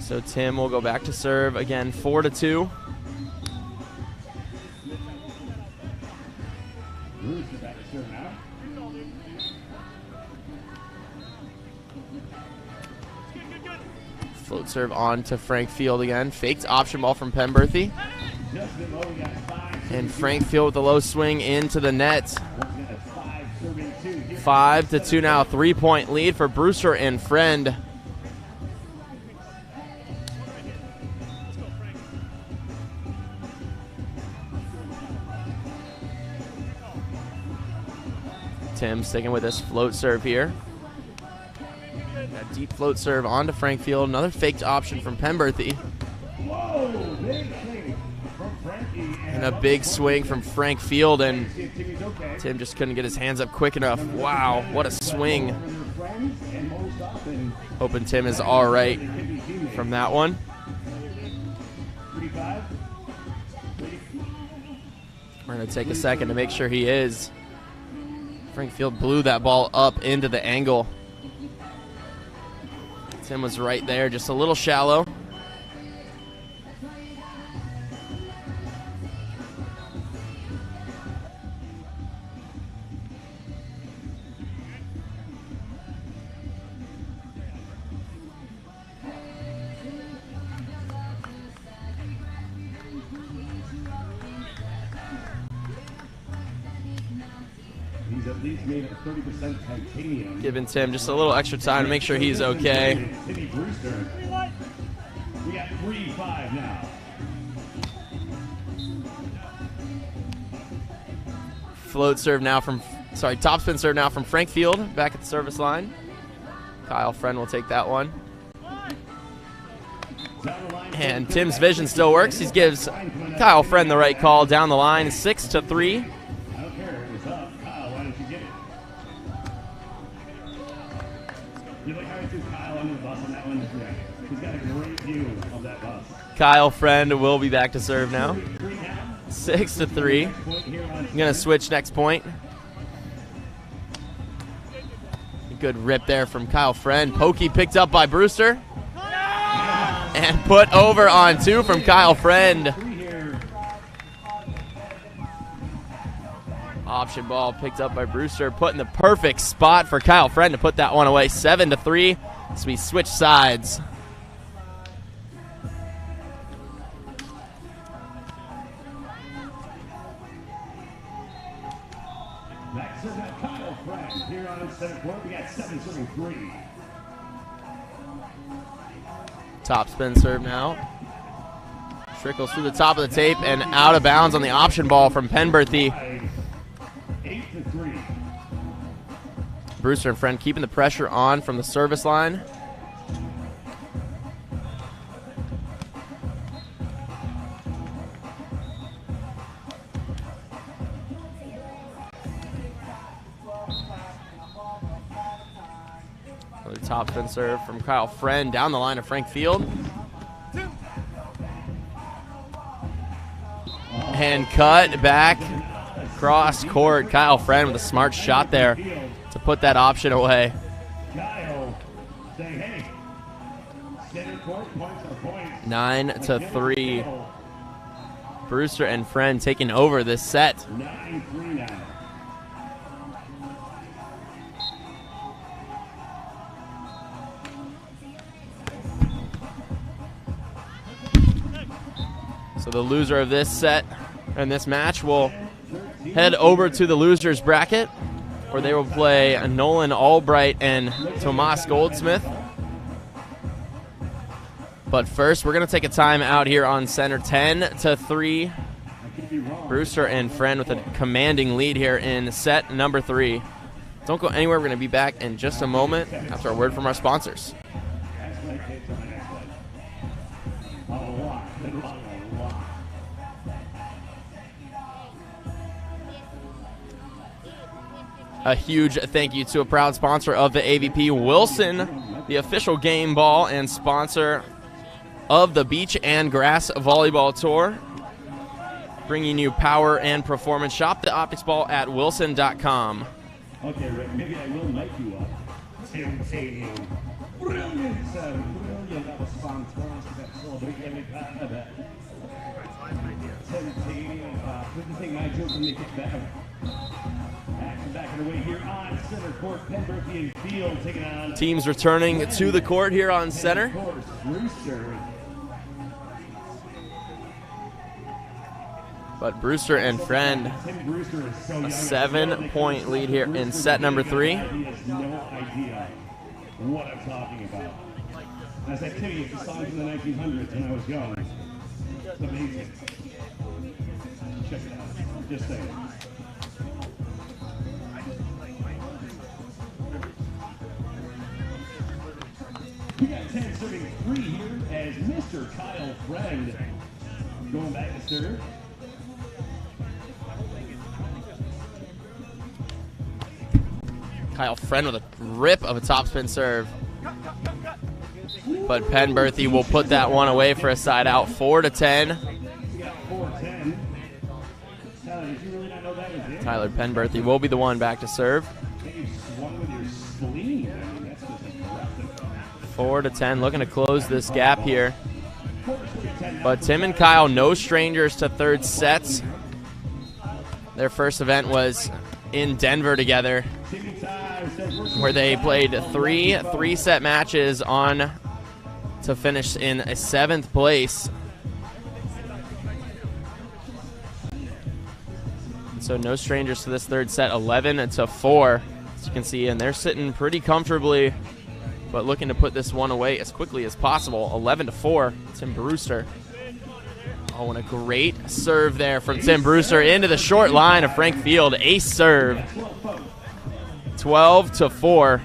So Tim will go back to serve again, 4-2. Float serve on to Frank Field again. Faked option ball from Penberthy. And Frank Field with a low swing into the net. 5-2 now, 3-point lead for Brewster and Friend. Tim sticking with this float serve here. That deep float serve onto Frank Field. Another faked option from Penberthy. And a big swing from Frank Field, and Tim just couldn't get his hands up quick enough. Wow, what a swing. Hoping Tim is all right from that one. We're going to take a second to make sure he is. Frank Field blew that ball up into the angle. Tim was right there, just a little shallow. Giving Tim just a little extra time to make sure he's okay. Timmy Brewster. We got 3-5 now. Float serve now from, topspin serve now from Frank Field back at the service line. Kyle Friend will take that one. And Tim's vision still works. He gives Kyle Friend the right call down the line, 6-3. Kyle Friend will be back to serve now. 6-3. I'm going to switch next point. Good rip there from Kyle Friend. Pokey picked up by Brewster. And put over on 2 from Kyle Friend. Option ball picked up by Brewster, put in the perfect spot for Kyle Friend to put that one away. 7-3, so we switch sides. Next is Kyle Friend here on the center court. We got 7-3. Top spin serve now. Trickles through the top of the tape and out of bounds on the option ball from Penberthy. 8-3. Brewster and Friend keeping the pressure on from the service line. Another top spin serve from Kyle Friend down the line of Frank Field. And cut back cross court. Kyle Friend with a smart shot there to put that option away. Kyle saying, hey, center court, points are points. 9-3. Brewster and Friend taking over this set. 9-3 now. So the loser of this set and this match will head over to the losers bracket, where they will play Nolan Albright and Tomas Goldsmith. But first, we're going to take a time out here on center. 10-3. Brewster and Friend with a commanding lead here in set number 3. Don't go anywhere. We're going to be back in just a moment after a word from our sponsors. A huge thank you to a proud sponsor of the AVP, Wilson, the official game ball and sponsor of the Beach and Grass Volleyball Tour, bringing you power and performance. Shop the optics ball at wilson.com. Okay, Rick, maybe I will light you up. Brilliant, brilliant. That was fantastic. Couldn't think my joke would make it better. Back and away here on center court. Penberthy and Field taking on. Teams returning to the court here on center. Of course, Brewster. But Brewster and Friend, Tim Brewster is so young. a 7-point lead here in set number 3. He has no idea what I'm talking about. As I tell you, it's a song from the 1900s when I was young. It's amazing. Check it out. Just saying. We got 10 serving 3 here as Mr. Kyle Friend going back to serve. Kyle Friend with a rip of a topspin serve. But Penberthy will put that one away for a side out. 4-10. We got 4-10. Tyler, did you really not know that was it? Tyler Penberthy will be the one back to serve. You swung with your spleen. I mean, that's just impressive. 4-10, looking to close this gap here. But Tim and Kyle, no strangers to third sets. Their first event was in Denver together, where they played 3 three-set matches on to finish in a 7th place. So no strangers to this third set, 11-4, as you can see, and they're sitting pretty comfortably, but looking to put this one away as quickly as possible. 11-4, Tim Brewster. Oh, and a great serve there from Tim Brewster into the short line of Frank Field. Ace serve. 12-4.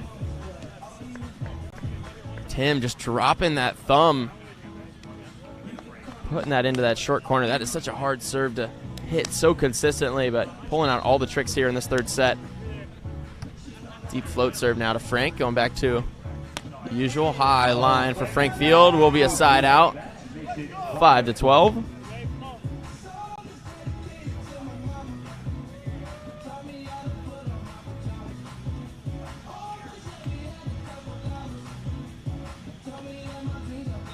Tim just dropping that thumb, putting that into that short corner. That is such a hard serve to hit so consistently, but pulling out all the tricks here in this third set. Deep float serve now to Frank, going back to the usual high line for Frank Field. Will be a side out. 5-12.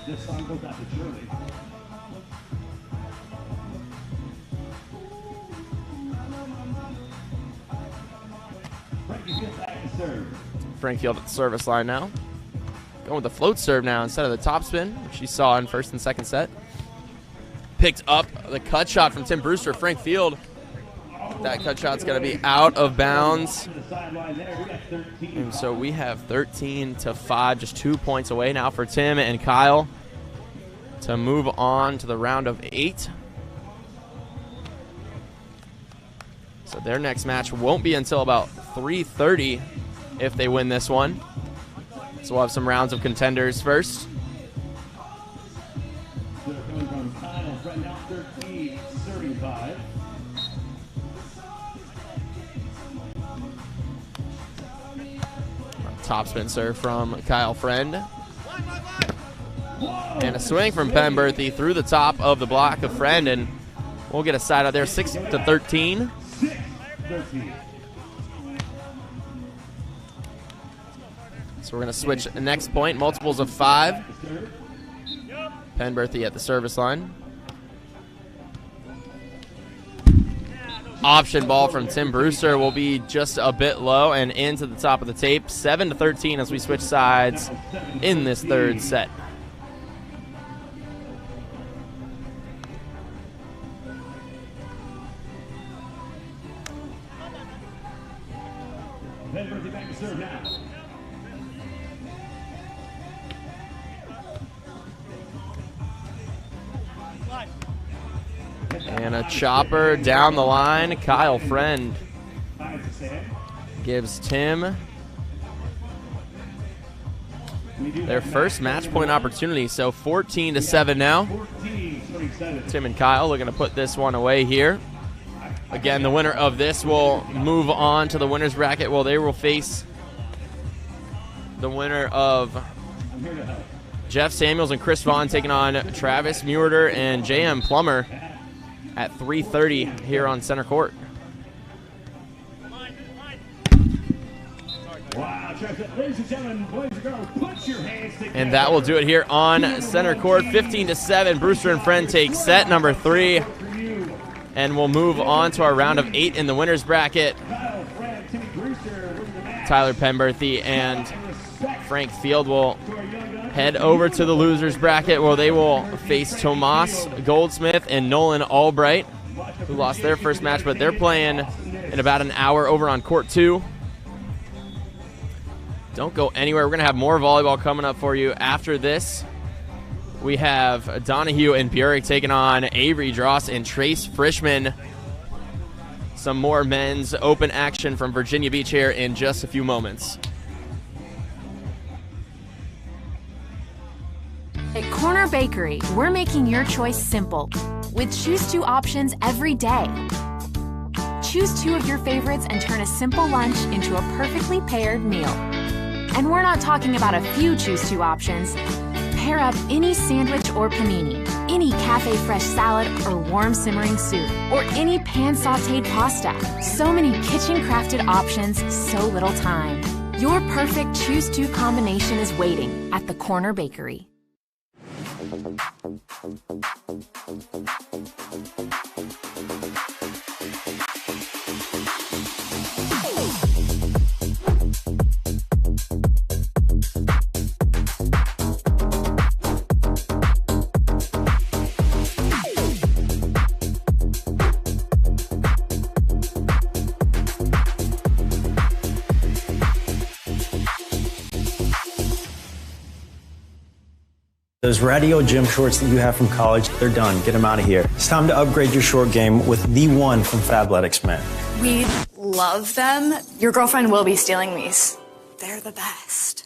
This song goes out to Shirley. Frank Field at the service line now. Going with the float serve now instead of the topspin, which you saw in first and second set. Picked up the cut shot from Tim Brewster. Frank Field, that cut shot's going to be out of bounds. And so we have 13-5, just 2 points away now for Tim and Kyle to move on to the round of 8. So their next match won't be until about 3:30 if they win this one. So we'll have some rounds of contenders first. Topspin serve from Kyle Friend. And a swing from Penberthy through the top of the block of Friend, and we'll get a side out there, 6-13. So we're going to switch the next point, multiples of 5. Penberthy at the service line. Option ball from Tim Brewster will be just a bit low and into the top of the tape. 7-13 as we switch sides in this third set. Penberthy back to serve now. And a chopper down the line. Kyle Friend gives Tim their first match point opportunity. So 14-7 now. Tim and Kyle looking to put this one away here. Again, the winner of this will move on to the winner's bracket. Well, they will face the winner of Jeff Samuels and Chris Vaughn taking on Travis Muerter and J.M. Plummer at 3:30 here on center court. And that will do it here on center court. 15-7. Brewster and Friend take set number 3. And we'll move on to our round of 8 in the winner's bracket. Tyler Penberthy and Frank Field will head over to the loser's bracket where they will face Tomas Goldsmith and Nolan Albright, who lost their first match, but they're playing in about an hour over on court 2. Don't go anywhere. We're going to have more volleyball coming up for you after this. We have Donahue and Burek taking on Avery Dross and Trace Frischman. Some more men's open action from Virginia Beach here in just a few moments. At Corner Bakery, we're making your choice simple with Choose 2 options every day. Choose 2 of your favorites and turn a simple lunch into a perfectly paired meal. And we're not talking about a few Choose 2 options. Pair up any sandwich or panini, any cafe fresh salad or warm simmering soup, or any pan sauteed pasta. So many kitchen crafted options, so little time. Your perfect Choose 2 combination is waiting at the Corner Bakery. Those radio gym shorts that you have from college, they're done. Get them out of here. It's time to upgrade your short game with the one from Fabletics Men. We love them. Your girlfriend will be stealing these. They're the best.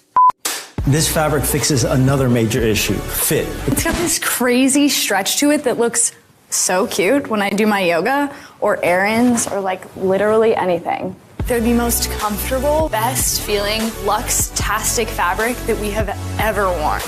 This fabric fixes another major issue, fit. It's got this crazy stretch to it that looks so cute when I do my yoga or errands or like literally anything. They're the most comfortable, best feeling, luxe-tastic fabric that we have ever worn.